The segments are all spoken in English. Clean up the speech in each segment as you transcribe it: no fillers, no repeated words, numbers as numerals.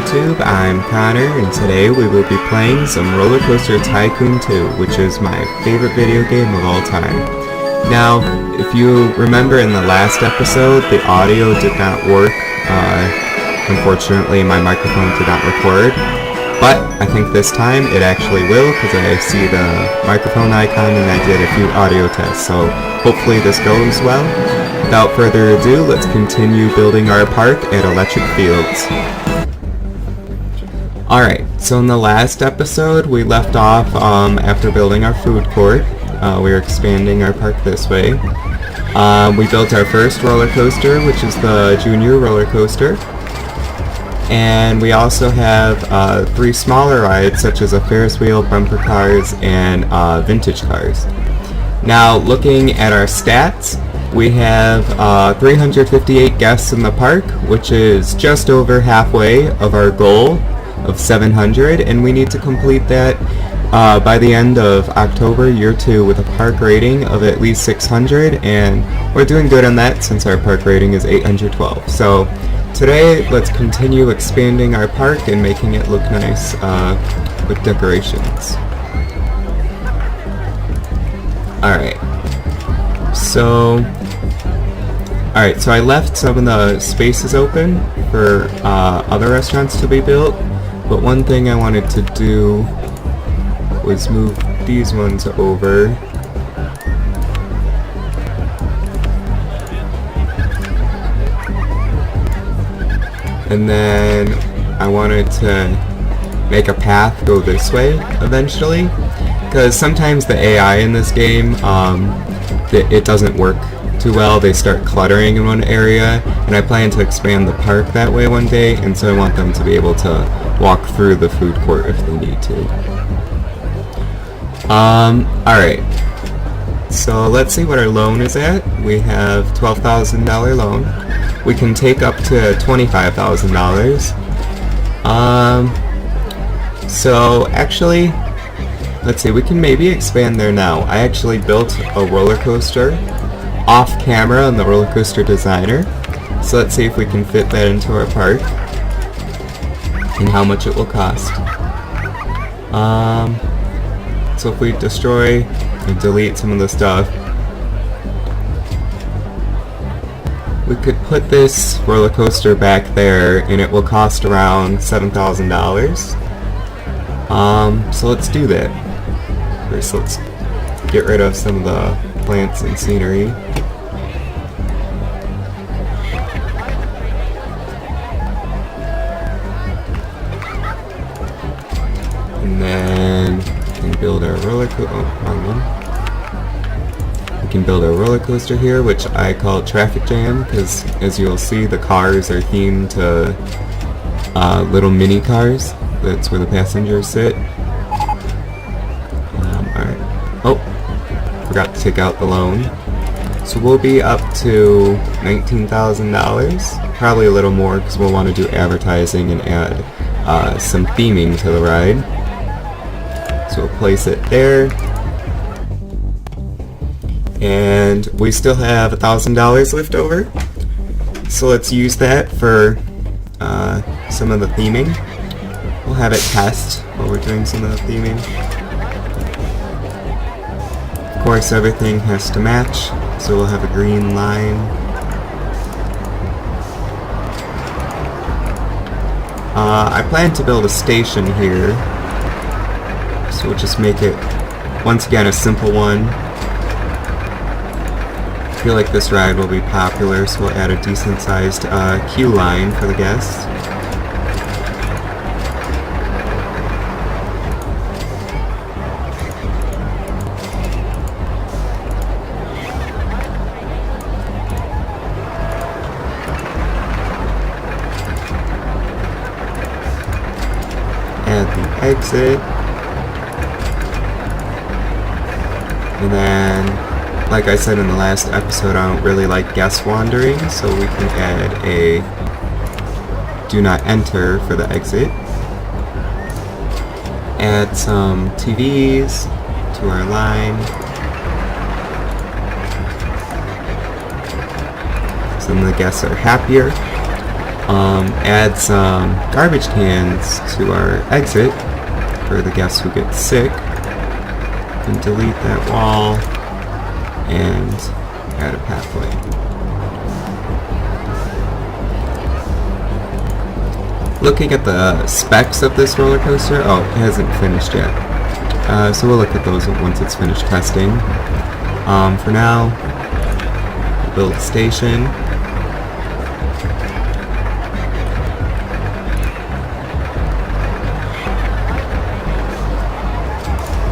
YouTube, I'm Connor, and today we will be playing some Roller Coaster Tycoon 2, which is my favorite video game of all time. Now, if you remember in the last episode, the audio did not work. Unfortunately, my microphone did not record, but I think this time it actually will, because I see the microphone icon and I did a few audio tests, so hopefully this goes well. Without further ado, let's continue building our park at Electric Fields. Alright, so in the last episode we left off after building our food court. We are expanding our park this way. We built our first roller coaster, which is the Junior roller coaster. And we also have 3 smaller rides, such as a Ferris wheel, bumper cars, and vintage cars. Now, looking at our stats, we have 358 guests in the park, which is just over halfway of our goal of 700, and we need to complete that by the end of October, year 2, with a park rating of at least 600, and we're doing good on that since our park rating is 812. So today, let's continue expanding our park and making it look nice with decorations. Alright, so I left some of the spaces open for other restaurants to be built, but one thing I wanted to do was move these ones over. And then I wanted to make a path go this way eventually, because sometimes the AI in this game, it doesn't work too well. They start cluttering in one area, and I plan to expand the park that way one day, and so I want them to be able to walk through the food court if they need to. Alright, so let's see what our loan is at. We have $12,000 loan. We can take up to $25,000. So actually, let's see, we can maybe expand there now. I actually built a roller coaster off camera on the Roller Coaster Designer. So let's see if we can fit that into our park and how much it will cost. So if we destroy and delete some of the stuff, we could put this roller coaster back there and it will cost around $7,000. So let's do that. First, let's get rid of some of the plants and scenery. And then we can build our roller coaster here, which I call Traffic Jam, because as you'll see, the cars are themed to little mini cars. That's where the passengers sit. Alright. Oh, forgot to take out the loan. So we'll be up to $19,000, probably a little more because we'll want to do advertising and add some theming to the ride. So we'll place it there. And we still have $1,000 left over. So let's use that for some of the theming. We'll have it test while we're doing some of the theming. Of course, everything has to match, so we'll have a green line. I plan to build a station here, so we'll just make it, once again, a simple one. I feel like this ride will be popular, so we'll add a decent sized queue line for the guests. Add the exit, and then, like I said in the last episode, I don't really like guest wandering, so we can add a do not enter for the exit. Add some TVs to our line. Some of the guests are happier. add some garbage cans to our exit for the guests who get sick, and delete that wall and add a pathway. Looking at the specs of this roller coaster, oh, it hasn't finished yet. So we'll look at those once it's finished testing. For now, build a station.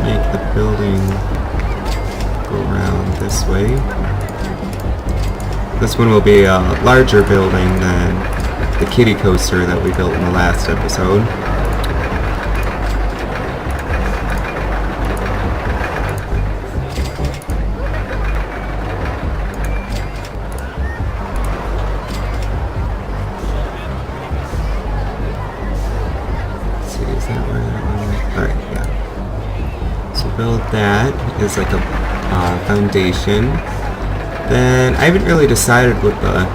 Make the building go around this way. This one will be a larger building than the kiddie coaster that we built in the last episode. Let's see, is that where that one went? Alright, yeah. So build that as like a foundation. Then I haven't really decided what the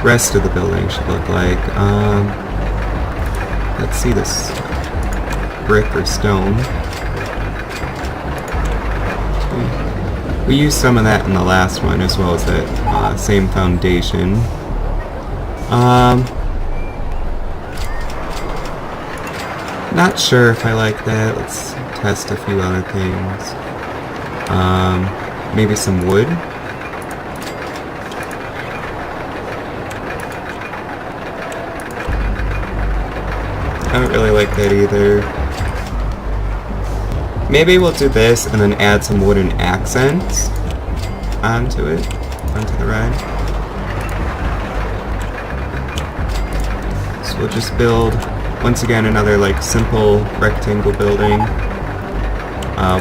rest of the building should look like. Let's see, this brick or stone. We used some of that in the last one, as well as that same foundation. Not sure if I like that. Let's test a few other things. Maybe some wood. I don't really like that either. Maybe we'll do this and then add some wooden accents onto it, onto the ride. So we'll just build, once again, another like simple rectangle building.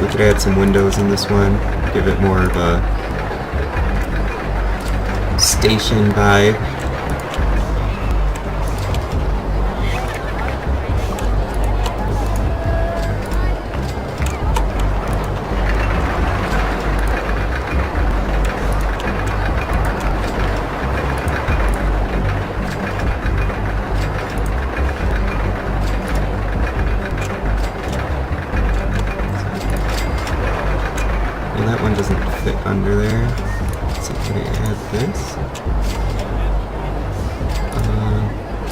We could add some windows in this one, give it more of a station vibe. That one doesn't fit under there. So can I add this?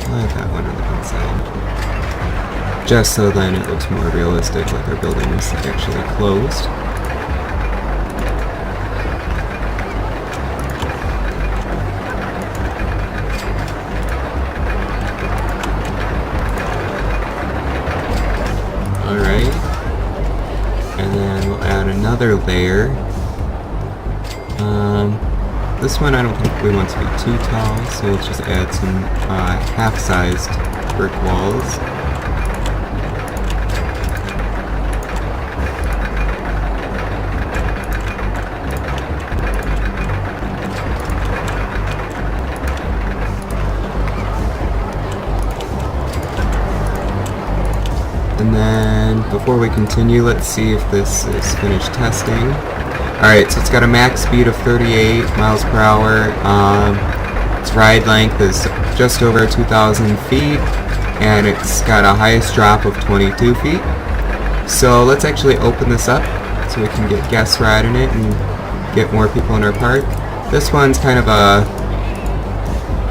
I'll add that one on the inside. Just so then it looks more realistic, like our building is actually closed. Alright. And then we'll add another layer. This one I don't think we want to be too tall, so let's just add some half-sized brick walls. And then, before we continue, let's see if this is finished testing. Alright, so it's got a max speed of 38 miles per hour. Its ride length is just over 2,000 feet, and it's got a highest drop of 22 feet. So let's actually open this up so we can get guests riding it and get more people in our park. This one's kind of a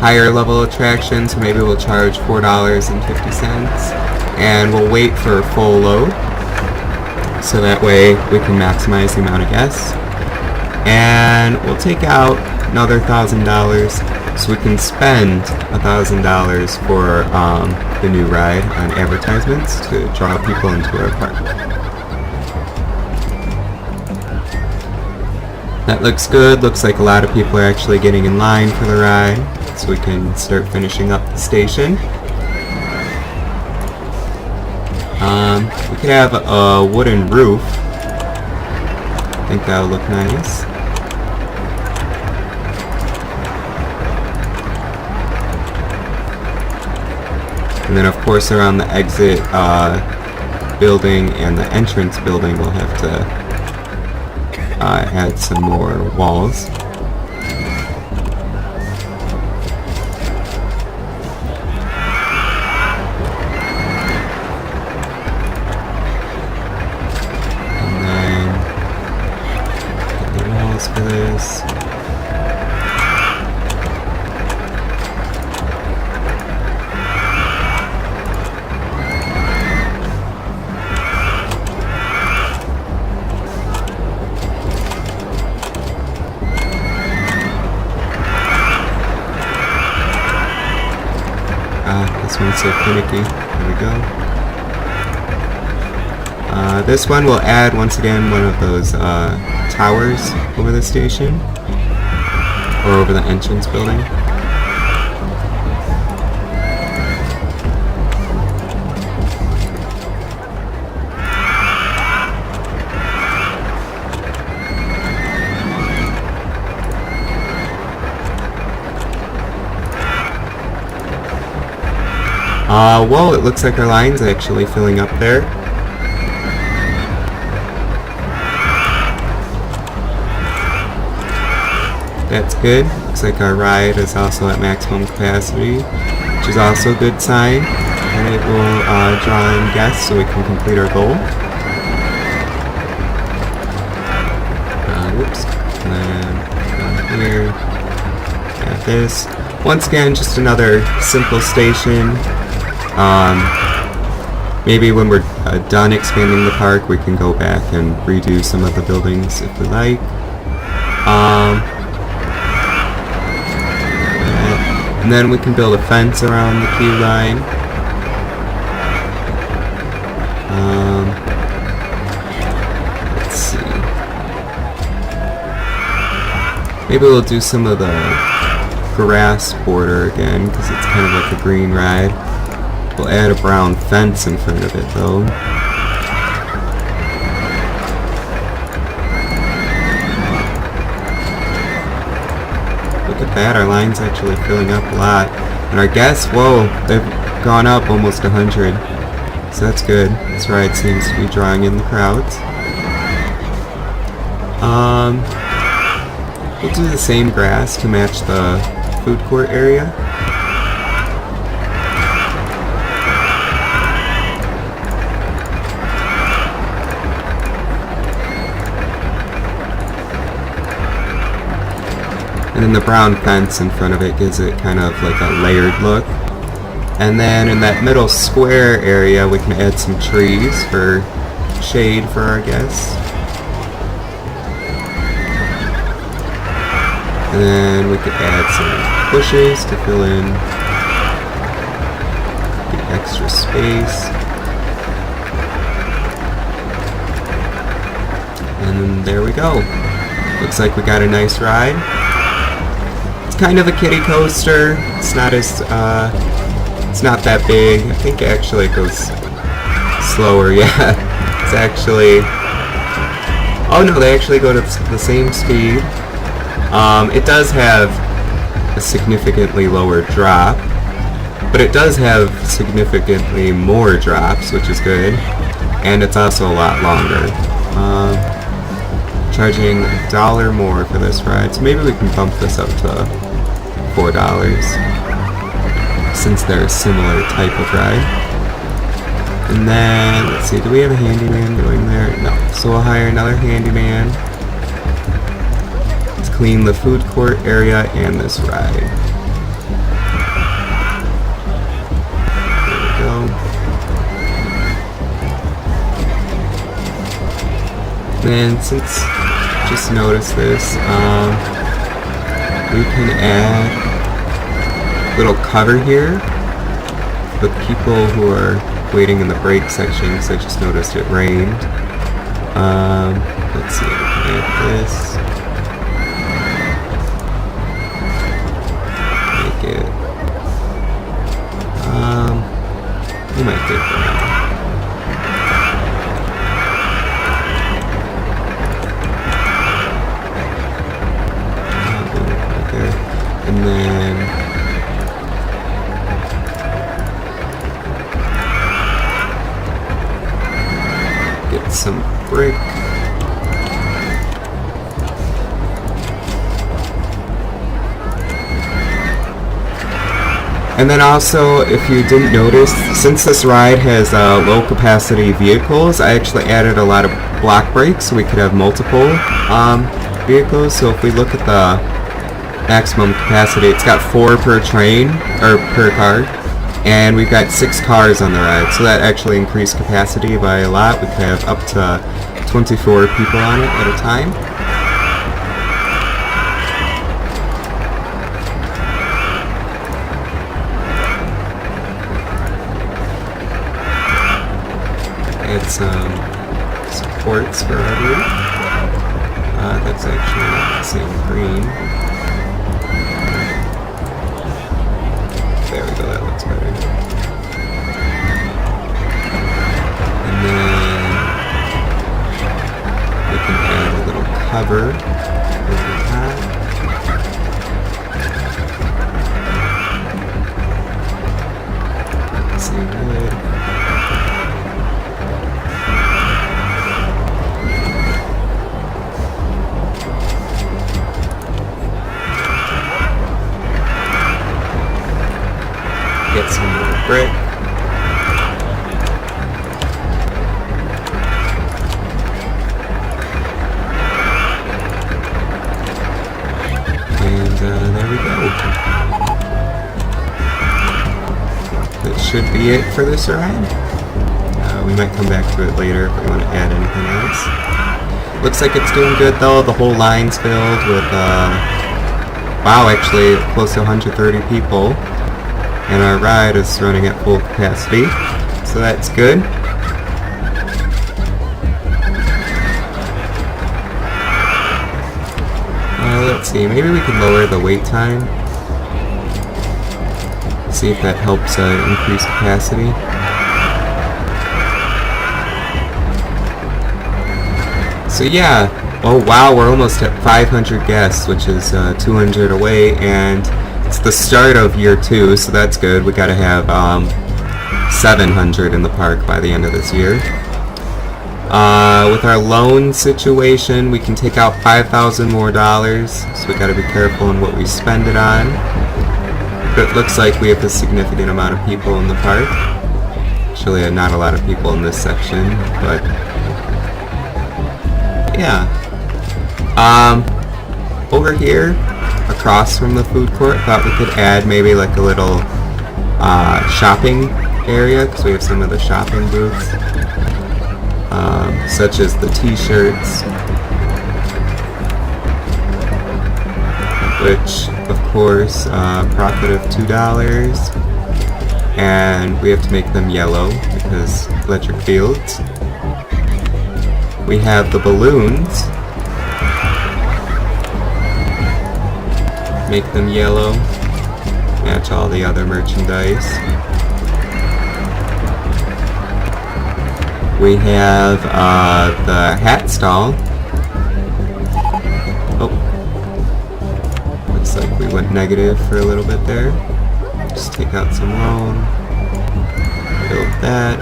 higher level attraction, so maybe we'll charge $4.50. And we'll wait for a full load, so that way we can maximize the amount of guests. And we'll take out another $1,000, so we can spend $1,000 for the new ride on advertisements to draw people into our park. That looks good. Looks like a lot of people are actually getting in line for the ride, so we can start finishing up the station. We could have a wooden roof. I think that would look nice. And then of course around the exit building and the entrance building we'll have to add some more walls. rails for this. This one's so finicky. There we go. This one will add, once again, one of those towers over the station, or over the entrance building. Well, it looks like our line's actually filling up there. That's good. Looks like our ride is also at maximum capacity, which is also a good sign. And it will draw in guests so we can complete our goal. Whoops. And then down here, got this. Once again, just another simple station. Maybe when we're done expanding the park, we can go back and redo some of the buildings if we like. And then we can build a fence around the queue line. Let's see. Maybe we'll do some of the grass border again, because it's kind of like a green ride. We'll add a brown fence in front of it though. Look at that, our line's actually filling up a lot. And our guests, whoa, they've gone up almost 100. So that's good. This ride seems to be drawing in the crowds. We'll do the same grass to match the food court area. And then the brown fence in front of it gives it kind of like a layered look. And then in that middle square area we can add some trees for shade for our guests. And then we could add some bushes to fill in the extra space. And then there we go. Looks like we got a nice ride. Kind of a kiddie coaster. It's not as it's not that big. I think actually it goes slower. Yeah, it's actually. Oh no, they actually go to the same speed. It does have a significantly lower drop, but it does have significantly more drops, which is good, and it's also a lot longer. Charging $1 more for this ride, so maybe we can bump this up to $4 since they're a similar type of ride. And then let's see, do we have a handyman going there? No, so we'll hire another handyman to clean the food court area and this ride. There we go. And since just noticed this, we can add a little cover here for people who are waiting in the break section, because I just noticed it rained. Let's see, we can add this. Make it. We might do it for now. And then get some brick. And then also, if you didn't notice, since this ride has low capacity vehicles, I actually added a lot of block brakes so we could have multiple vehicles. So if we look at the maximum capacity, it's got 4 per train, or per car, and we've got 6 cars on the ride. So that actually increased capacity by a lot. We could have up to 24 people on it at a time. Add some supports for our roof. That's actually not the same green. There we go, that looks better. And then we can add a little cover over top. Same wood. Get some more brick. And there we go. That should be it for this ride. We might come back to it later if we want to add anything else. Looks like it's doing good though. The whole line's filled with, wow, actually close to 130 people. And our ride is running at full capacity, so that's good. Let's see, maybe we can lower the wait time. See if that helps increase capacity. So yeah, oh wow, we're almost at 500 guests, which is 200 away, and it's the start of year 2, so that's good. We gotta have 700 in the park by the end of this year. With our loan situation, we can take out $5,000 more, so we gotta be careful in what we spend it on. But it looks like we have a significant amount of people in the park. Actually, not a lot of people in this section, but yeah. Over here, across from the food court, thought we could add maybe like a little shopping area, because we have some of the shopping booths, such as the t-shirts, which of course profit of $2, and we have to make them yellow because electric fields. We have the balloons. Make them yellow, match all the other merchandise. We have the hat stall. Oh, looks like we went negative for a little bit there. Just take out some loan, build that.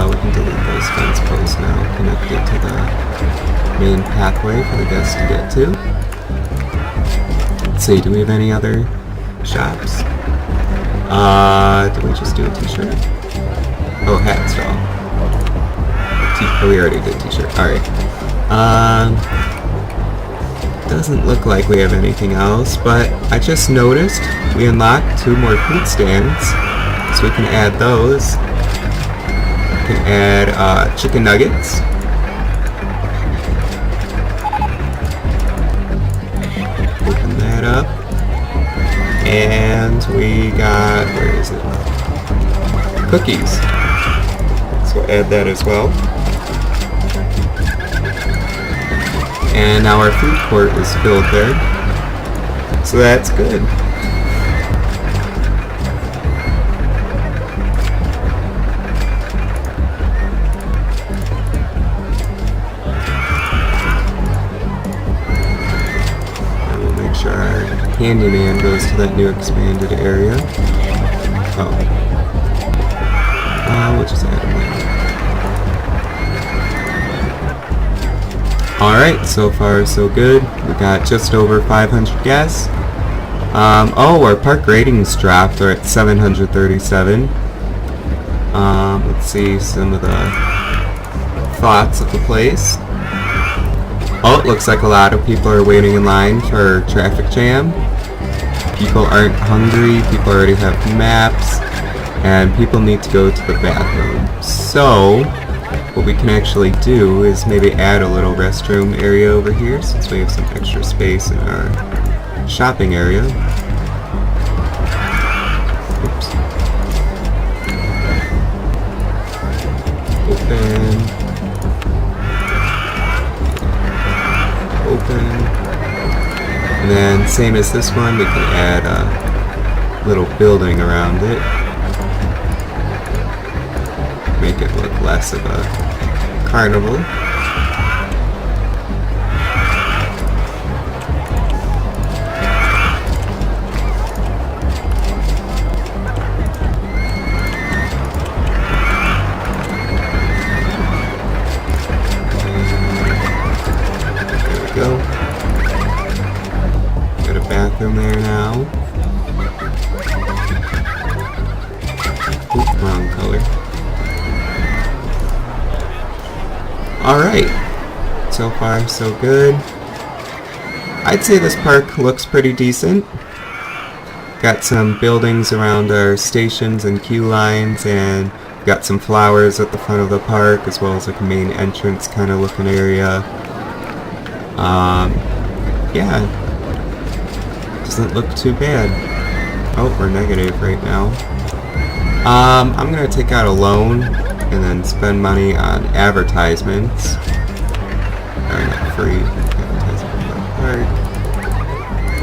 We can delete those fence posts now, connected to the main pathway for the guests to get to. Let's see, do we have any other shops? Did we just do a t-shirt? Oh, hat stall. Oh, we already did t-shirt. Alright. Doesn't look like we have anything else, but I just noticed we unlocked 2 more food stands, so we can add those. We can add chicken nuggets. Open that up. And we got, where is it? Cookies. So add that as well. And now our food court is filled there. So that's good. Handyman goes to that new expanded area. Oh. We'll just add him there. Alright, so far so good. We got just over 500 guests. Oh, our park ratings dropped. We're at 737. Let's see some of the thoughts of the place. Oh, it looks like a lot of people are waiting in line for traffic jam. People aren't hungry, people already have maps, and people need to go to the bathroom. So, what we can actually do is maybe add a little restroom area over here since we have some extra space in our shopping area. Oops. Open. And then same as this one, we can add a little building around it. Make it look less of a carnival. There we go. Got a bathroom there now. Oop, wrong color. Alright, so far so good. I'd say this park looks pretty decent. Got some buildings around our stations and queue lines, and got some flowers at the front of the park, as well as like a main entrance kind of looking area. Yeah, doesn't look too bad. Oh, we're negative right now. I'm gonna take out a loan and then spend money on advertisements. Not free advertisement for the park.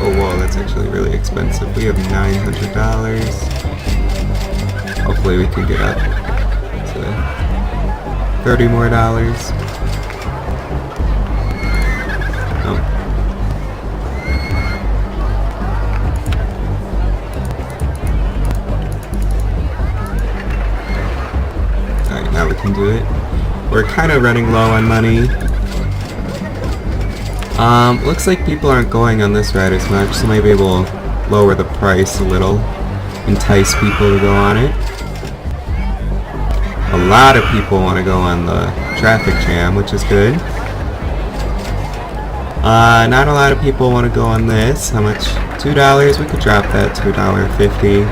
Oh whoa, that's actually really expensive. We have $900. Hopefully we can get up to $30 more. Oh. Now we can do it. We're kind of running low on money. Looks like people aren't going on this ride as much, so maybe we'll lower the price a little, entice people to go on it. A lot of people want to go on the traffic jam, which is good. Not a lot of people want to go on this. How much? $2? We could drop that to $1.50.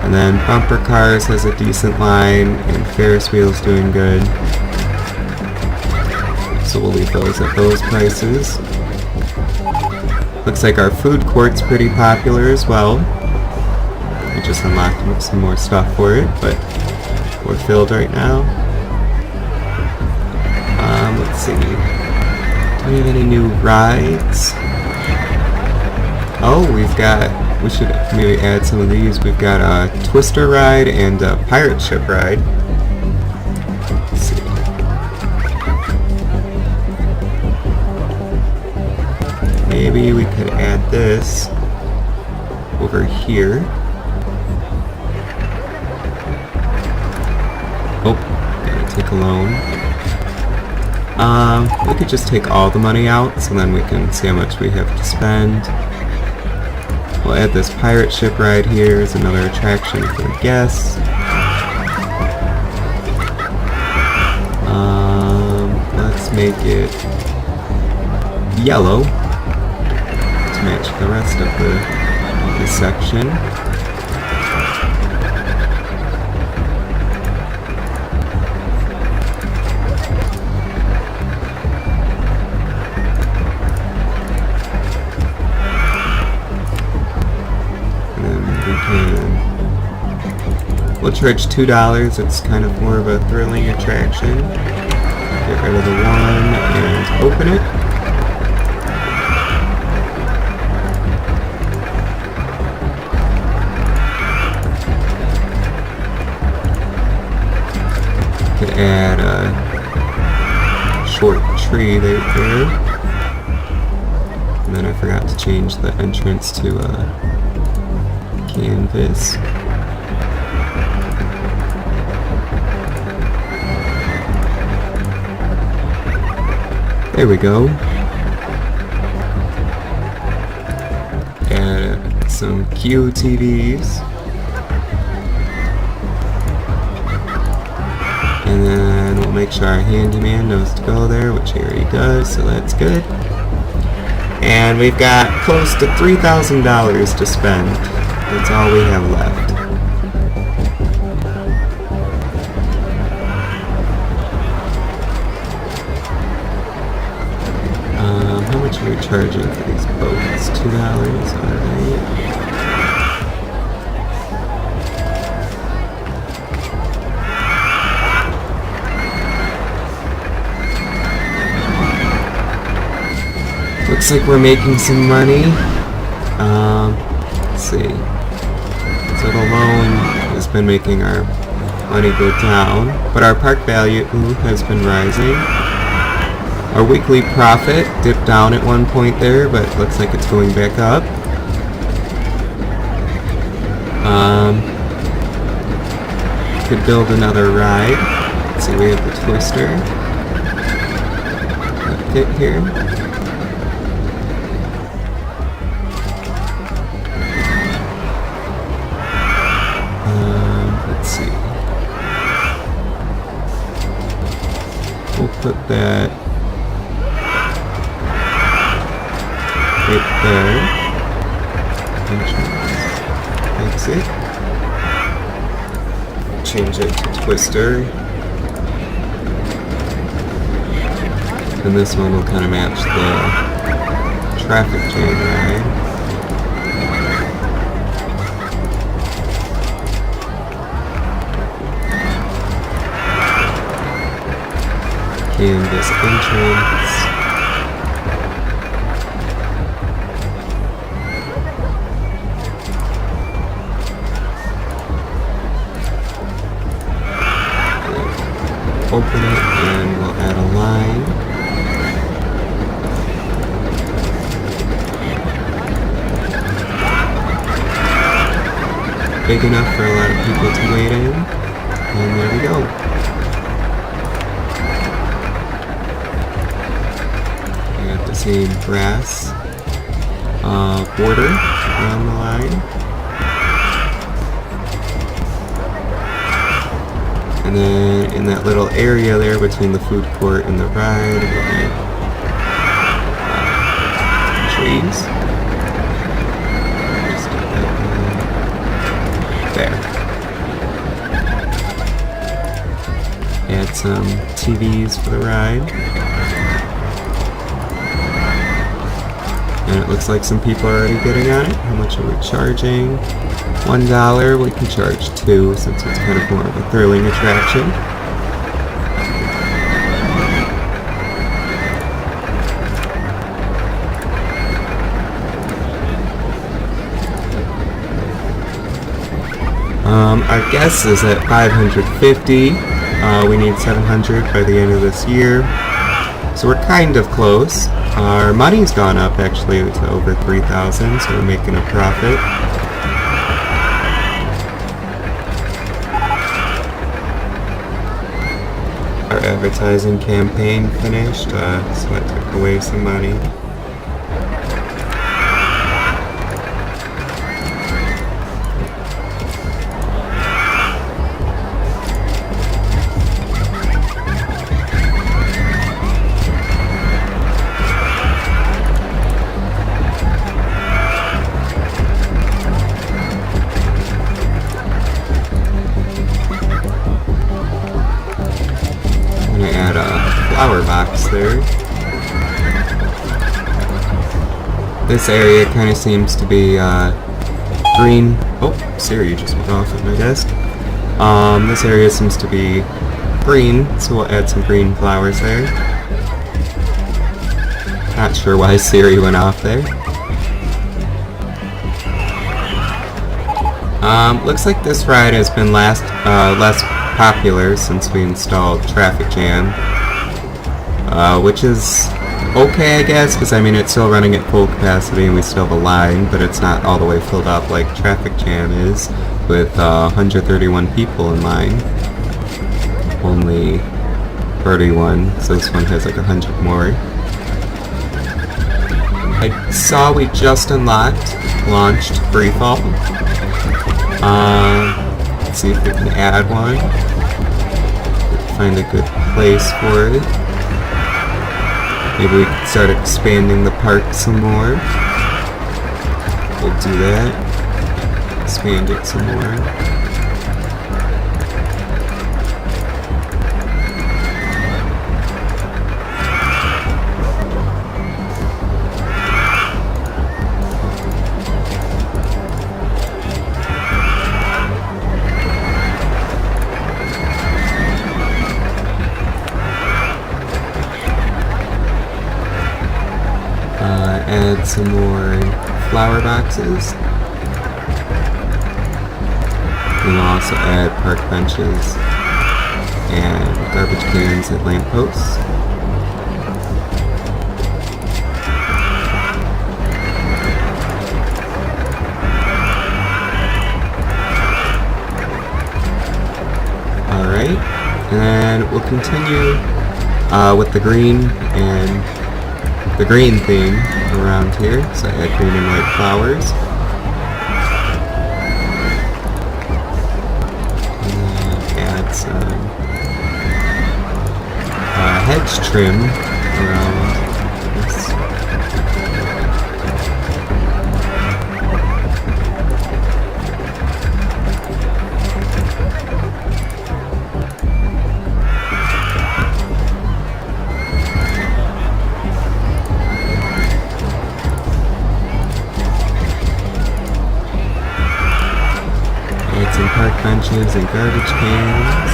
And then bumper cars has a decent line, and Ferris wheel's doing good. So we'll leave those at those prices. Looks like our food court's pretty popular as well. We just unlocked some more stuff for it, but we're filled right now. Let's see. Do we have any new rides? Oh, we should maybe add some of these. We've got a Twister ride and a pirate ship ride. Let's see. Maybe we could add this over here. Oh, gotta take a loan. We could just take all the money out, so then we can see how much we have to spend. We'll add this pirate ship ride here as another attraction for the guests. Let's make it yellow to match the rest of the section. We'll charge $2. It's kind of more of a thrilling attraction. Get rid of the one and open it. Could add a short tree right there. And then I forgot to change the entrance to canvas. There we go. Add some QTVs. make sure our handyman knows to go there, which he already does, so that's good. And we've got close to $3,000 to spend. That's all we have left. How much are we charging for these boats? $2, alright. Looks like we're making some money. Let's see. So the loan has been making our money go down, but our park value has been rising. Our weekly profit dipped down at one point there, but looks like it's going back up. Could build another ride. Let's see, we have the Twister. Pit here. Let's see. We'll put that right there. Entrance. Exit. Change it to Twister. And this one will kind of match the traffic jam ride. Canvas entrance. Open it and we'll add a line. Big enough for a lot of people to wait in. And there we go. We got the same brass border around the line. And then in that little area there between the food court and the ride, we'll add trees. Just get that there. Add some TVs for the ride. And it looks like some people are already getting on it. How much are we charging? $1. We can charge $2 since it's kind of more of a thrilling attraction. Our guess is at 550. We need 700 by the end of this year. So we're kind of close. Our money's gone up actually to over 3,000, so we're making a profit. Our advertising campaign finished, so that took away some money. Add a flower box there. This area kind of seems to be green. Oh, Siri just went off at my desk. This area seems to be green, so we'll add some green flowers there. Not sure why Siri went off there. Looks like this ride has been less popular since we installed Traffic Jam, which is okay, I guess, because I mean it's still running at full capacity and we still have a line, but it's not all the way filled up like Traffic Jam is, with 131 people in line. Only 31, so this one has like 100 more. I saw we just launched Freefall. Let's see if we can add one. find a good place for it. Maybe we could start expanding the park some more. We'll do that. Expand it some more. Add some more flower boxes. And we'll also add park benches and garbage cans at lampposts. Alright, and we'll continue with the green and the green theme around here, so I add green and white flowers. And add some hedge trim around this. Some park benches and garbage cans.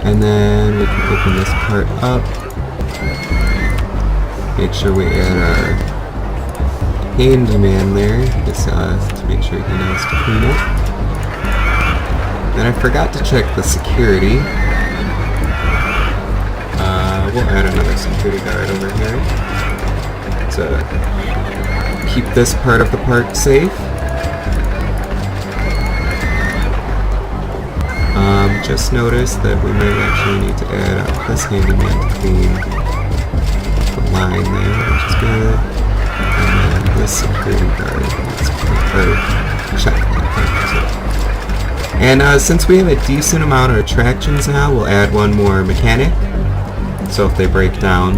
And then we can open this part up. Make sure we add our handyman there, just to make sure he knows to clean it. Then I forgot to check the security. We'll add another security guard over here to keep this part of the park safe. Just noticed that we might actually need to add this handyman to clean the line there, which is good. And then this security guard, check that too. And since we have a decent amount of attractions now, we'll add one more mechanic. So if they break down,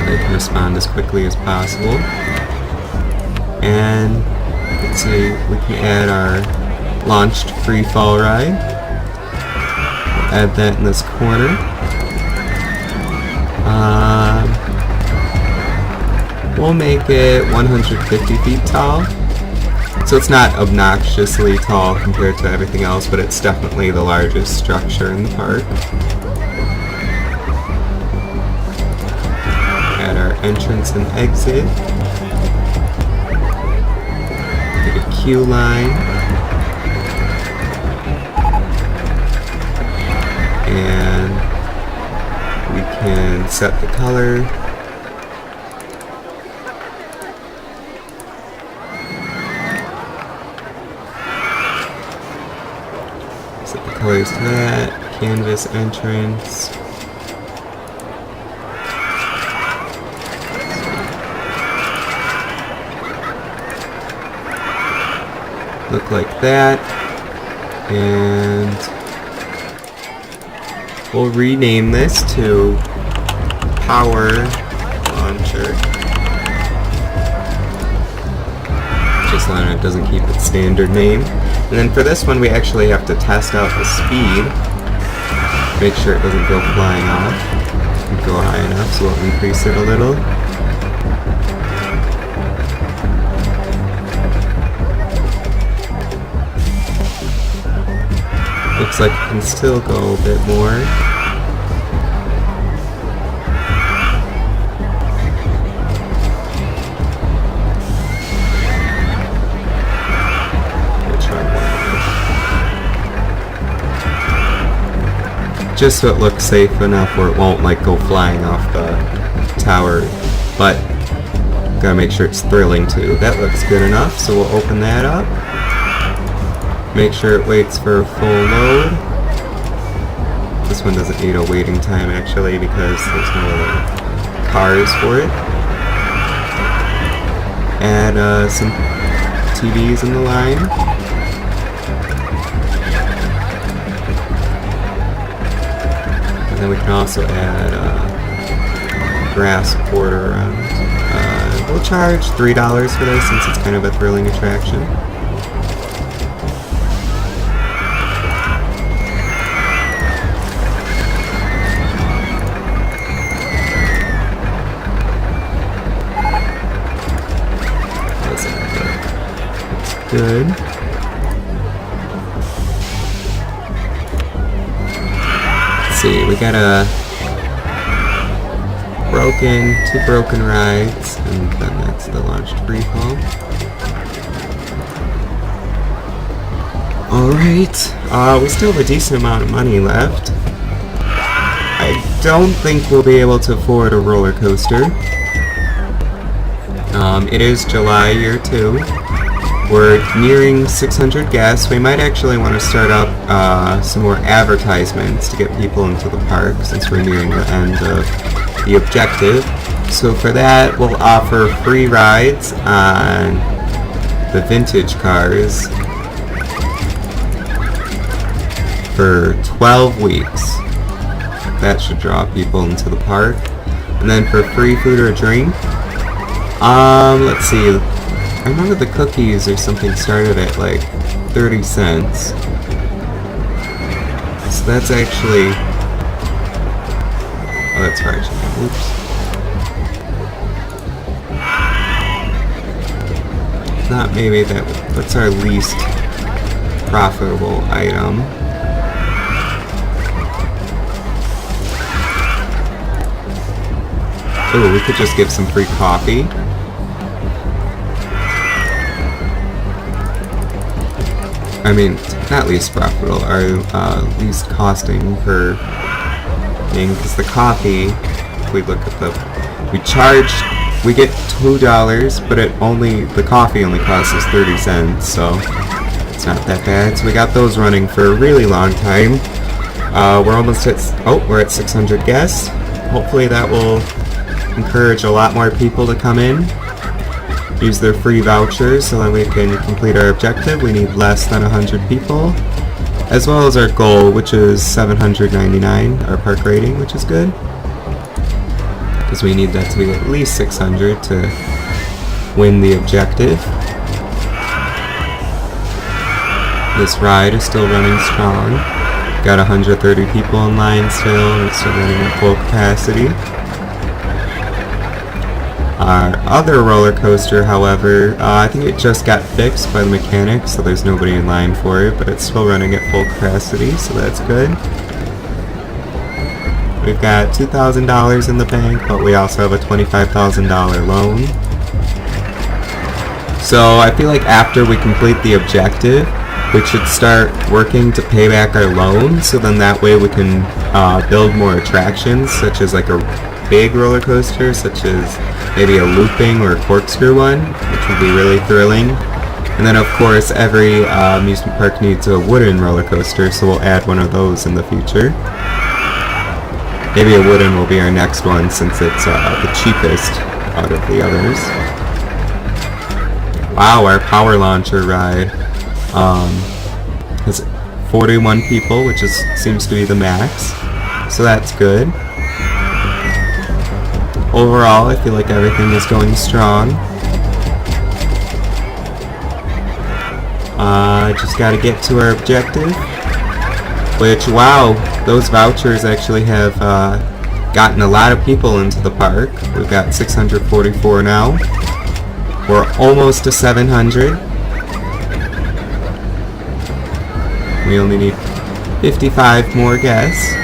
they can respond as quickly as possible. And let's see, we can add our launched free fall ride. We'll add that in this corner. We'll make it 150 feet tall. So it's not obnoxiously tall compared to everything else, but it's definitely the largest structure in the park. Add our entrance and exit. Make a queue line. And we can set the color. Set the colors to that. Canvas entrance. Look like that, and we'll rename this to Power Launcher, just so that it doesn't keep its standard name. And then for this one we actually have to test out the speed, make sure it doesn't go flying off. It can go high enough, so we'll increase it a little. Looks like it can still go a bit more. We'll try one more. Just so it looks safe enough where it won't like go flying off the tower, but gotta make sure it's thrilling too. That looks good enough, so we'll open that up. Make sure it waits for a full load. This one doesn't need a waiting time actually because there's no other cars for it. add some TVs in the line. And then we can also add grass border around. We'll charge $3 for this since it's kind of a thrilling attraction. Good. Let's see, we got two broken rides, and then that's the launched free fall. Alright, we still have a decent amount of money left. I don't think we'll be able to afford a roller coaster. It is July year 2. We're nearing 600 guests. We might actually want to start up some more advertisements to get people into the park since we're nearing the end of the objective. So for that, we'll offer free rides on the vintage cars for 12 weeks. That should draw people into the park. And then for free food or drink, let's see. I remember the cookies or something started at like 30 cents. So that's actually... Oh, that's fried chicken. Oops. Not maybe that... What's our least profitable item? Ooh, we could just give some free coffee. I mean, not least profitable, our least costing per thing, because the coffee, if we look at we get $2, but the coffee only costs us 30 cents, so it's not that bad. So we got those running for a really long time. We're almost at, we're at 600 guests. Hopefully that will encourage a lot more people to come in. Use their free vouchers so that we can complete our objective. We need less than 100 people, as well as our goal, which is 799, our park rating, which is good, because we need that to be at least 600 to win the objective. This ride is still running strong. Got 130 people in line still. It's still running at full capacity. Our other roller coaster, however, I think it just got fixed by the mechanics, so there's nobody in line for it, but it's still running at full capacity, so that's good. We've got $2,000 in the bank, but we also have a $25,000 loan. So I feel like after we complete the objective, we should start working to pay back our loan, so then that way we can build more attractions, such as like a big roller coaster, such as maybe a looping or a corkscrew one, which would be really thrilling. And then of course every amusement park needs a wooden roller coaster, so we'll add one of those in the future. Maybe a wooden will be our next one since it's the cheapest out of the others. Wow, our power launcher ride has 41 people, which seems to be the max, so that's good. Overall, I feel like everything is going strong. Just gotta get to our objective. Which, wow, those vouchers actually have gotten a lot of people into the park. We've got 644 now. We're almost to 700. We only need 55 more guests.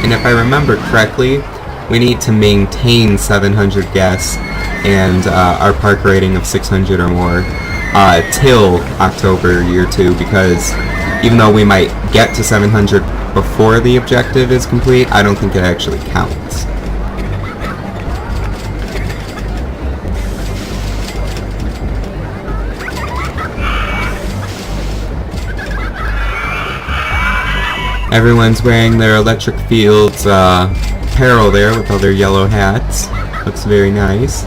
And if I remember correctly, we need to maintain 700 guests and our park rating of 600 or more till October year 2, because even though we might get to 700 before the objective is complete, I don't think it actually counts. Everyone's wearing their Electric Fields apparel there with all their yellow hats. Looks very nice.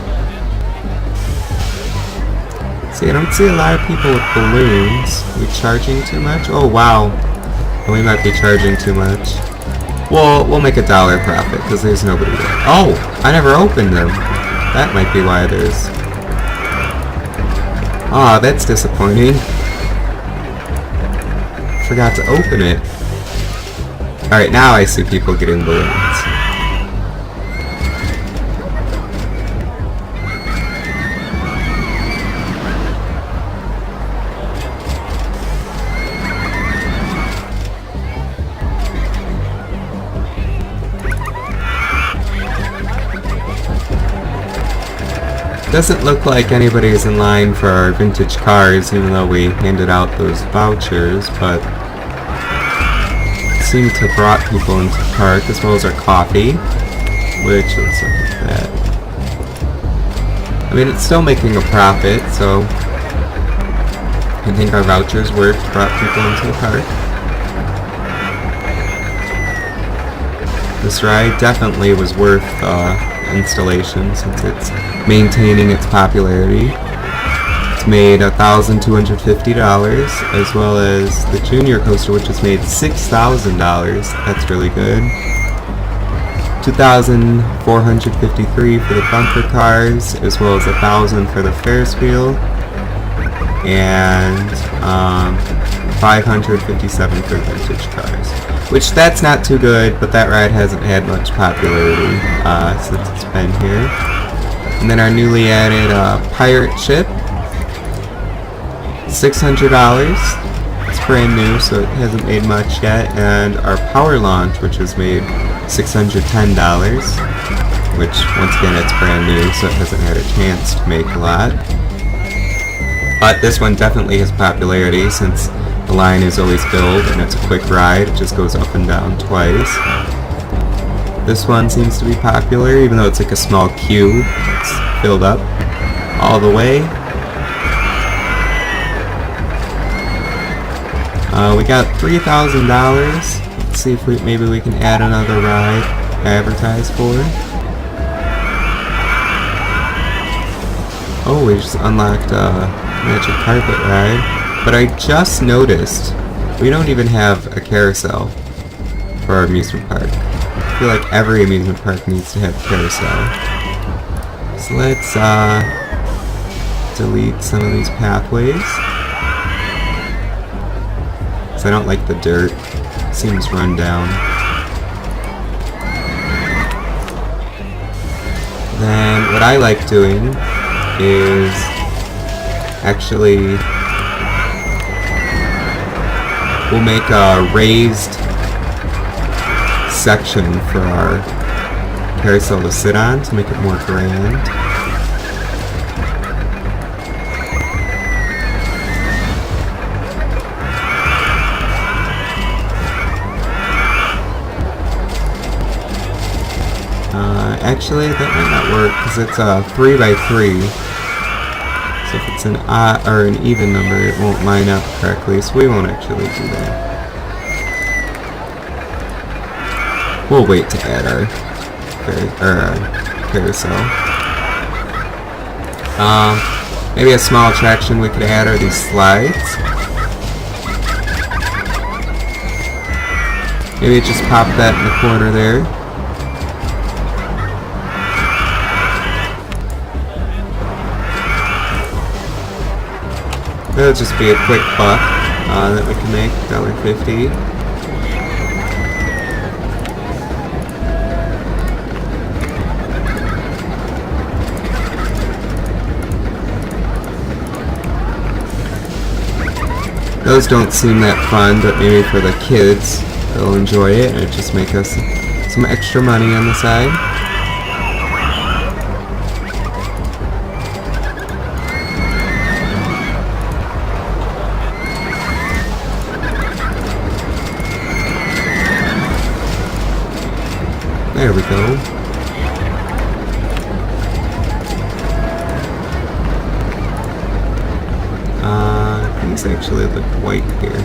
See, I don't see a lot of people with balloons. Are we charging too much? Oh, wow. We might be charging too much. Well, we'll make $1 profit because there's nobody there. Oh, I never opened them. That might be why there's... Aw, that's disappointing. Forgot to open it. Alright, now I see people getting balloons. Doesn't look like anybody's in line for our vintage cars, even though we handed out those vouchers, but it seemed to have brought people into the park, as well as our coffee, which looks like that. I mean, it's still making a profit, so I think our vouchers worked, brought people into the park. This ride definitely was worth installation since it's maintaining its popularity. It's made $1,250, as well as the junior coaster, which has made $6,000. That's really good. $2,453 for the bumper cars, as well as $1,000 for the Ferris wheel, and $557 for vintage cars. Which, that's not too good, but that ride hasn't had much popularity since it's been here. And then our newly added pirate ship, $600. It's brand new, so it hasn't made much yet. And our power launch, which was made $610, which once again it's brand new, so it hasn't had a chance to make a lot. But this one definitely has popularity since the line is always filled and it's a quick ride. It just goes up and down twice. This one seems to be popular, even though it's like a small queue. It's filled up all the way. We got $3,000. Let's see if maybe we can add another ride to advertise for. Oh, we just unlocked a Magic Carpet ride. But I just noticed we don't even have a carousel for our amusement park. I feel like every amusement park needs to have a carousel. So let's delete some of these pathways. Because I don't like the dirt. It seems run down. Then what I like doing is actually we'll make a raised section for our carousel to sit on to make it more grand. Actually, that might not work because it's a 3x3. So if it's an odd or an even number, it won't line up correctly, so we won't actually do that. We'll wait to add our carousel. Maybe a small attraction we could add are these slides. Maybe just pop that in the corner there. That'll just be a quick buck that we can make, $1.50. Those don't seem that fun, but maybe for the kids, they'll enjoy it, and it just make us some extra money on the side. There we go. These actually look white here.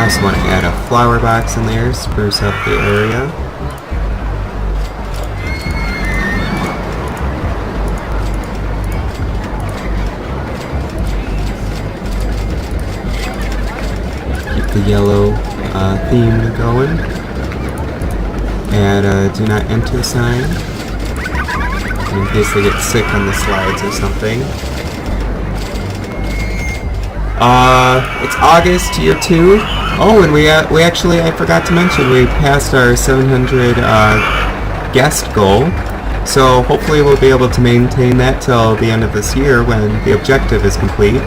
also want to add a flower box in there, spruce up the area. Keep the yellow theme going. Add a do not enter sign in case they get sick on the slides or something. It's August, year 2. Oh, and we actually, I forgot to mention, we passed our 700 guest goal. So hopefully we'll be able to maintain that till the end of this year when the objective is complete.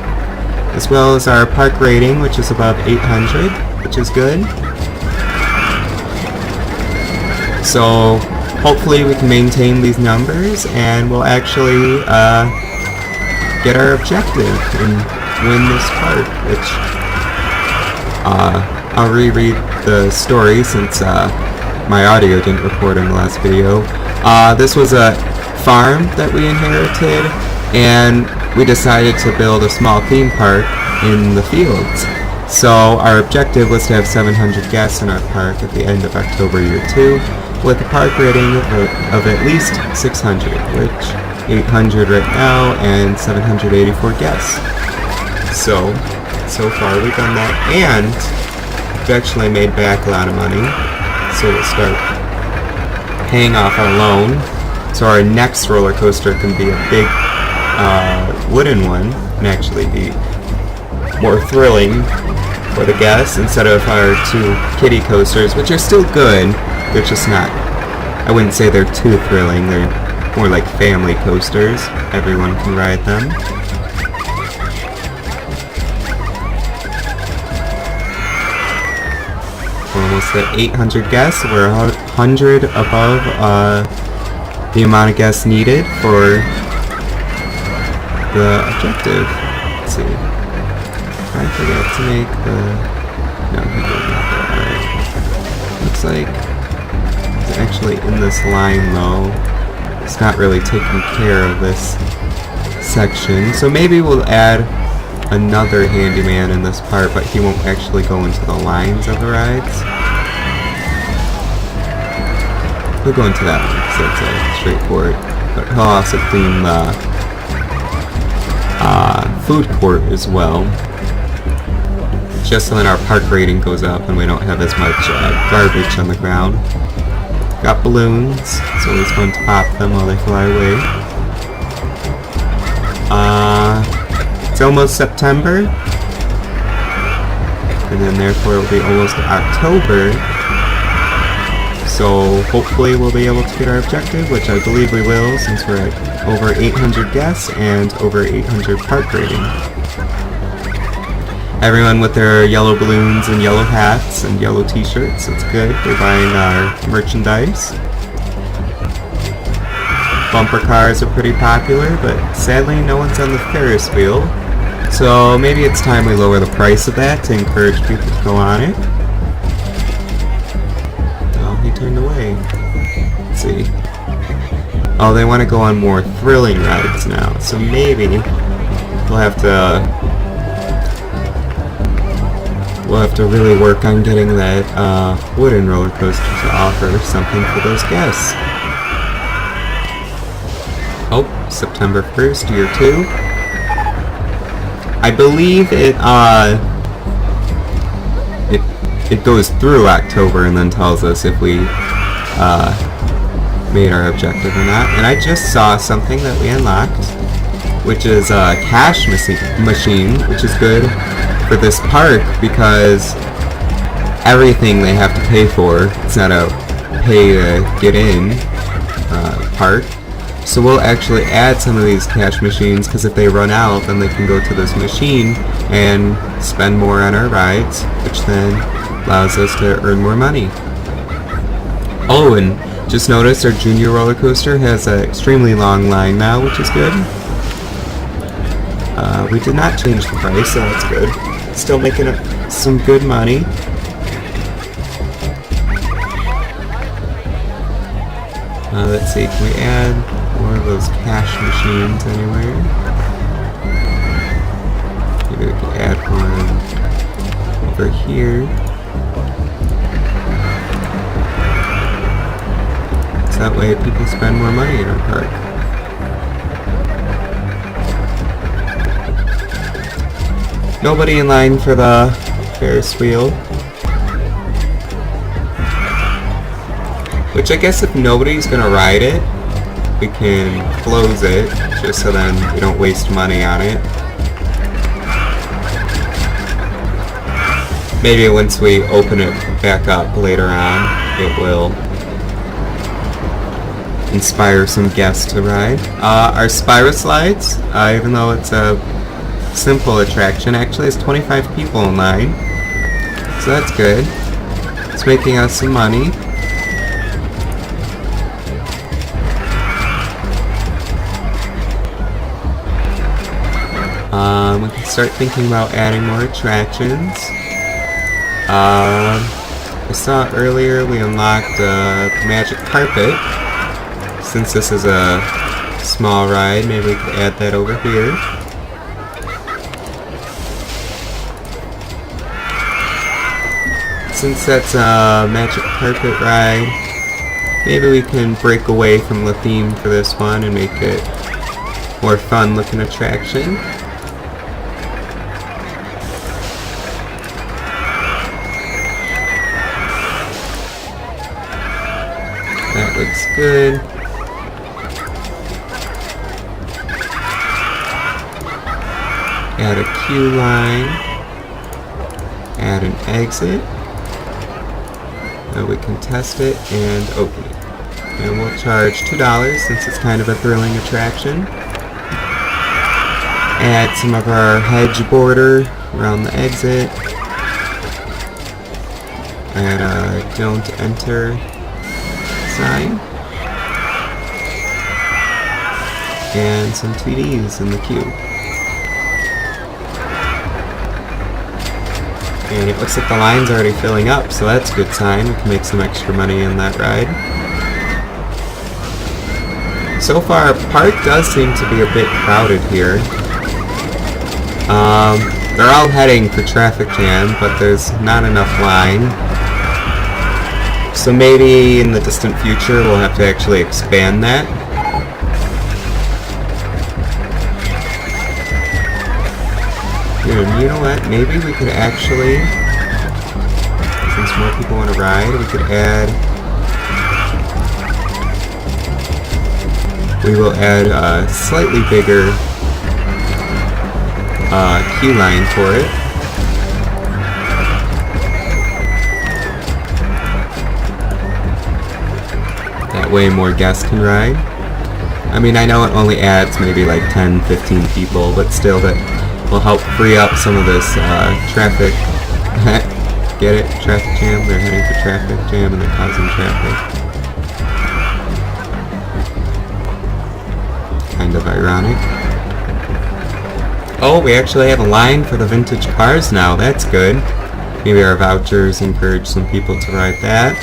As well as our park rating, which is above 800, which is good. So hopefully we can maintain these numbers and we'll actually get our objective and win this park, which I'll reread the story since my audio didn't record in the last video. This was a farm that we inherited and we decided to build a small theme park in the fields. So our objective was to have 700 guests in our park at the end of October year 2. With a park rating of at least 600, which 800 right now and 784 guests. So far we've done that, and we've actually made back a lot of money. So we'll start paying off our loan. So our next roller coaster can be a big wooden one and actually be more thrilling for the guests instead of our 2 kiddie coasters, which are still good. They're just not, I wouldn't say they're too thrilling, they're more like family coasters. Everyone can ride them. We're almost at 800 guests, we're 100 above the amount of guests needed for the objective. Let's see. I forgot to make the, no, alright. Looks like actually in this line though. It's not really taking care of this section. So maybe we'll add another handyman in this part, but he won't actually go into the lines of the rides. We'll go into that one because it's straightforward. But he'll also clean the food court as well. Just so then our park rating goes up and we don't have as much garbage on the ground. Got balloons, it's always fun to pop them while they fly away. It's almost September, and then therefore it will be almost October. So hopefully we'll be able to get our objective, which I believe we will since we're at over 800 guests and over 800 park rating. Everyone with their yellow balloons and yellow hats and yellow t-shirts, it's good. They're buying our merchandise. Bumper cars are pretty popular, but sadly no one's on the Ferris wheel. So maybe it's time we lower the price of that to encourage people to go on it. Oh, he turned away. Let's see. Oh, they want to go on more thrilling rides now. So maybe we'll have to really work on getting that wooden roller coaster to offer something for those guests. Oh, September 1st, year 2. I believe it goes through October and then tells us if we made our objective or not. And I just saw something that we unlocked, which is a cash machine, which is good for this park because everything they have to pay for. It's not a pay to get in park. So we'll actually add some of these cash machines because if they run out, then they can go to this machine and spend more on our rides, which then allows us to earn more money. Oh, and just noticed our junior roller coaster has an extremely long line now, which is good. We did not change the price, so that's good. Still making some good money. Let's see, can we add more of those cash machines anywhere? Maybe we can add one over here. So that way people spend more money in our park. Nobody in line for the Ferris wheel. Which I guess if nobody's gonna ride it, we can close it, just so then we don't waste money on it. Maybe once we open it back up later on, it will inspire some guests to ride. Our Spira slides, even though it's a simple attraction, actually has 25 people in line. So that's good. It's making us some money. We can start thinking about adding more attractions. I saw earlier we unlocked the magic carpet. Since this is a small ride, maybe we could add that over here. Since that's a magic carpet ride, maybe we can break away from the theme for this one and make it more fun looking attraction. That looks good. Add a queue line. Add an exit. Now we can test it and open it. And we'll charge $2 since it's kind of a thrilling attraction. Add some of our hedge border around the exit. Add a don't enter sign. And some TDs in the queue. And it looks like the line's already filling up, so that's a good sign. We can make some extra money in that ride. So far, our park does seem to be a bit crowded here. They're all heading for traffic jam, but there's not enough line. So maybe in the distant future we'll have to actually expand that. And you know what? Maybe we could actually, since more people want to ride, we could add. We will add a slightly bigger queue line for it. That way more guests can ride. I mean, I know it only adds maybe like 10-15 people, but still that will help free up some of this traffic. Get it? Traffic jam? They're heading for traffic jam and they're causing traffic. Kind of ironic. Oh, we actually have a line for the vintage cars now. That's good. Maybe our vouchers encourage some people to ride that.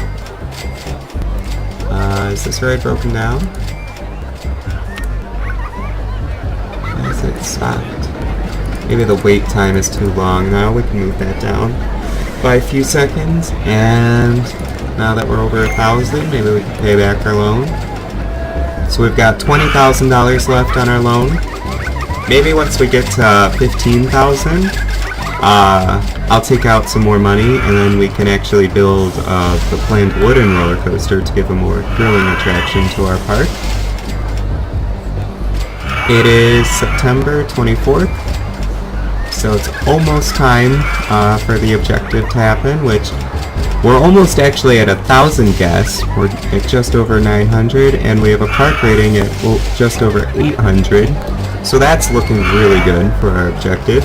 Is this ride broken down? Why is it stopped? Maybe the wait time is too long now. We can move that down by a few seconds. And now that we're over 1,000, maybe we can pay back our loan. So we've got $20,000 left on our loan. Maybe once we get to 15,000, I'll take out some more money and then we can actually build the planned wooden roller coaster to give a more thrilling attraction to our park. It is September 24th, so it's almost time for the objective to happen, which we're almost actually at 1,000 guests. We're at just over 900 and we have a park rating at just over 800. So that's looking really good for our objective.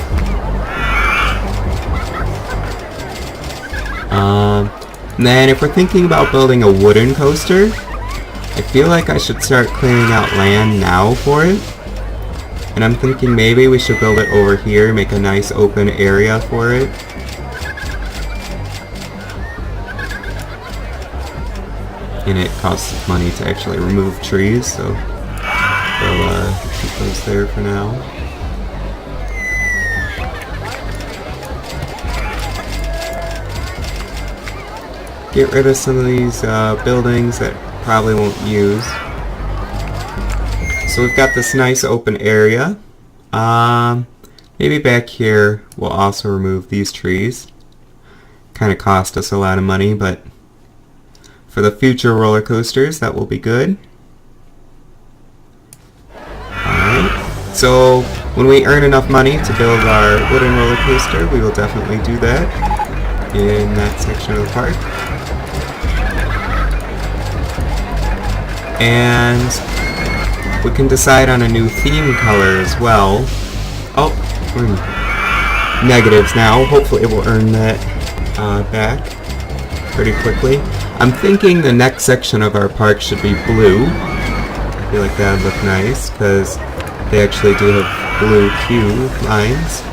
And then if we're thinking about building a wooden coaster, I feel like I should start clearing out land now for it. And I'm thinking maybe we should build it over here, make a nice open area for it. And it costs money to actually remove trees, so we'll keep those there for now. Get rid of some of these buildings that probably won't use. So we've got this nice open area. Maybe back here we'll also remove these trees. Kind of cost us a lot of money, but for the future roller coasters that will be good. Alright, so when we earn enough money to build our wooden roller coaster, we will definitely do that in that section of the park. And we can decide on a new theme color as well. Oh, we're in negatives now. Hopefully we'll earn that back pretty quickly. I'm thinking the next section of our park should be blue. I feel like that would look nice because they actually do have blue queue lines.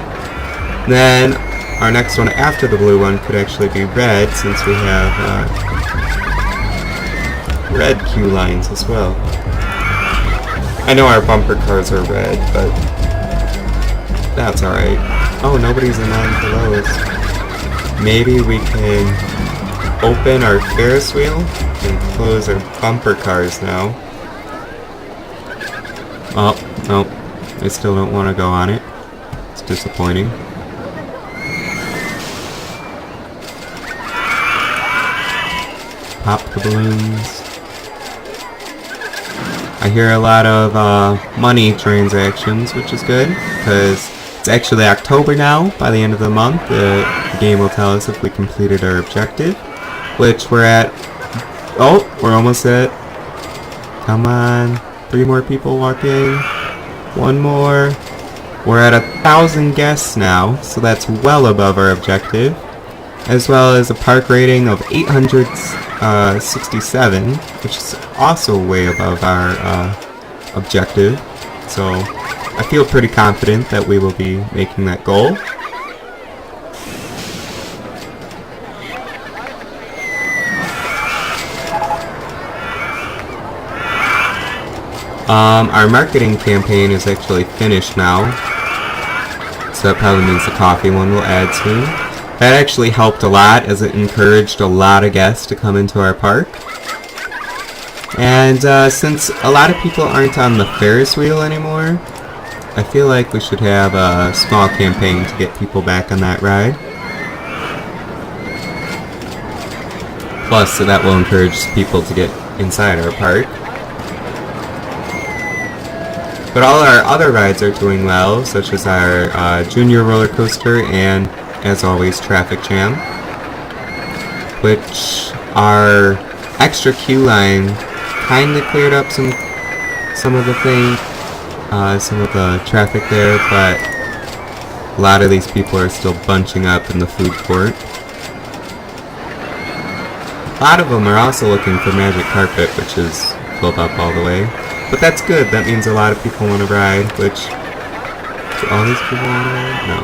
Then our next one after the blue one could actually be red, since we have red queue lines as well. I know our bumper cars are red, but that's alright. Oh, nobody's in line for those. Maybe we can open our Ferris wheel and close our bumper cars now. Oh, nope. I still don't want to go on it. It's disappointing. Pop the balloons. I hear a lot of money transactions, which is good, because it's actually October now. By the end of the month, the game will tell us if we completed our objective, which we're at. Oh, we're almost at. Come on, 3 more people walk in. 1 more. We're at 1,000 guests now, so that's well above our objective, as well as a park rating of 867, which is also way above our objective. So I feel pretty confident that we will be making that goal. Our marketing campaign is actually finished now, so that probably means the coffee one will add soon. That actually helped a lot, as it encouraged a lot of guests to come into our park. And since a lot of people aren't on the Ferris wheel anymore, I feel like we should have a small campaign to get people back on that ride. Plus, so that will encourage people to get inside our park. But all our other rides are doing well, such as our junior roller coaster and, as always, Traffic Jam, which our extra queue line kind of cleared up some of the some of the traffic there, but a lot of these people are still bunching up in the food court. A lot of them are also looking for Magic Carpet, which is filled up all the way. But that's good. That means a lot of people want to ride, which... Do all these people want to ride? No.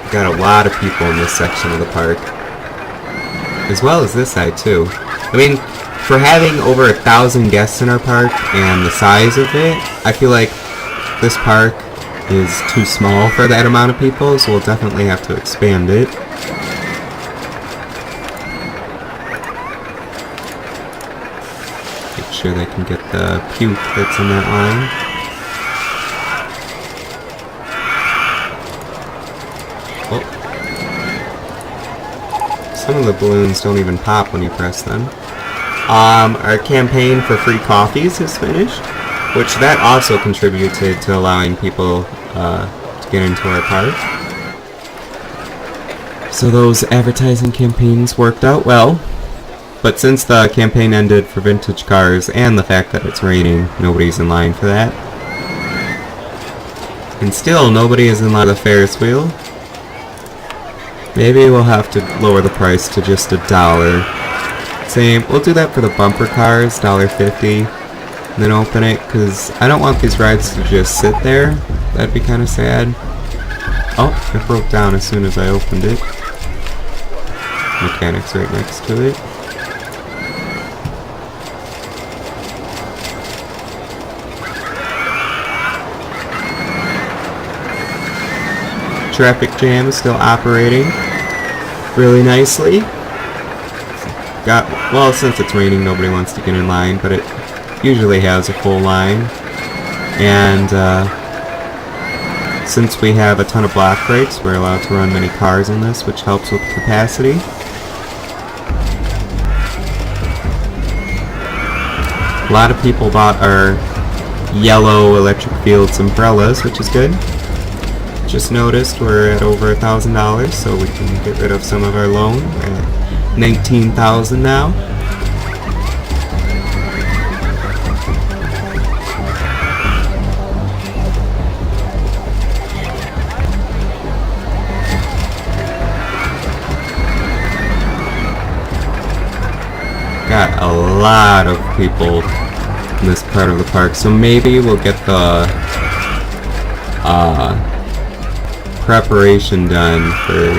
We've got a lot of people in this section of the park. As well as this side, too. I mean, for having over 1,000 guests in our park and the size of it, I feel like this park is too small for that amount of people, so we'll definitely have to expand it. Make sure they can get the puke that's in that line. Oh. Some of the balloons don't even pop when you press them. Our campaign for free coffees is finished, which that also contributed to allowing people to get into our park. So those advertising campaigns worked out well. But since the campaign ended for vintage cars and the fact that it's raining, nobody's in line for that. And still, nobody is in line for the Ferris wheel. Maybe we'll have to lower the price to just $1. Same, we'll do that for the bumper cars, $1.50. And then open it, because I don't want these rides to just sit there. That'd be kind of sad. Oh, it broke down as soon as I opened it. Mechanic's right next to it. Traffic Jam is still operating really nicely. well, since it's raining, nobody wants to get in line, but it usually has a full line. And since we have a ton of block brakes, we're allowed to run many cars in this, which helps with capacity. A lot of people bought our yellow electric fields umbrellas, which is good. Just noticed we're at over $1,000, so we can get rid of some of our loan. We're at $19,000 now. Got a lot of people in this part of the park, so maybe we'll get the preparation done for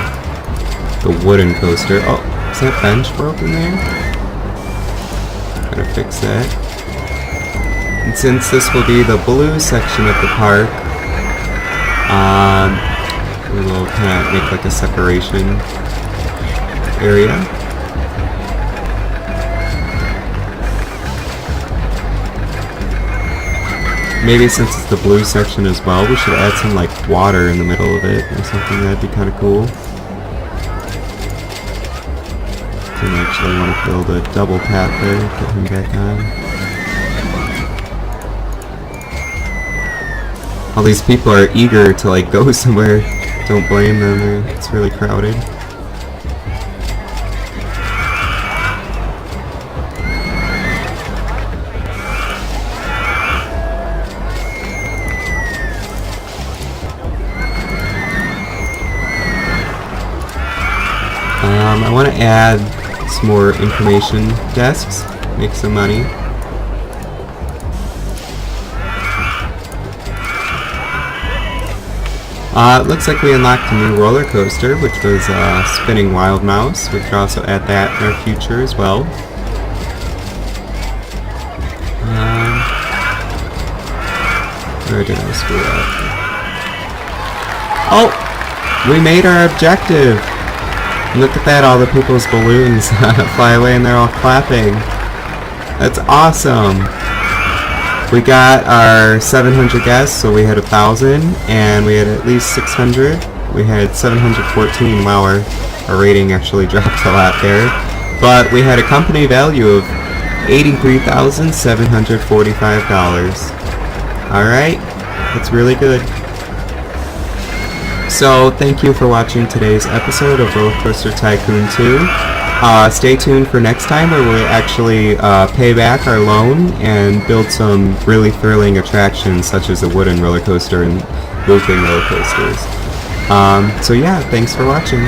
the wooden coaster. Oh, is that bench broken there? Gotta fix that. And since this will be the blue section of the park, we will kind of make like a separation area. Maybe since it's the blue section as well, we should add some like water in the middle of it or something. That'd be kind of cool. Didn't actually want to build a double path there. Get him back on. All these people are eager to like go somewhere. Don't blame them. It's really crowded. I want to add some more information desks, make some money. It looks like we unlocked a new roller coaster, which was Spinning Wild Mouse. We could also add that in our future as well. Where did I screw up? Oh! We made our objective! Look at that, all the people's balloons fly away and they're all clapping. That's awesome! We got our 700 guests, so we had 1,000, and we had at least 600. We had 714. Wow, our rating actually dropped a lot there. But we had a company value of $83,745. Alright, that's really good. So, thank you for watching today's episode of Roller Coaster Tycoon 2. Stay tuned for next time where we'll actually pay back our loan and build some really thrilling attractions such as a wooden roller coaster and looping roller coasters. So yeah, thanks for watching.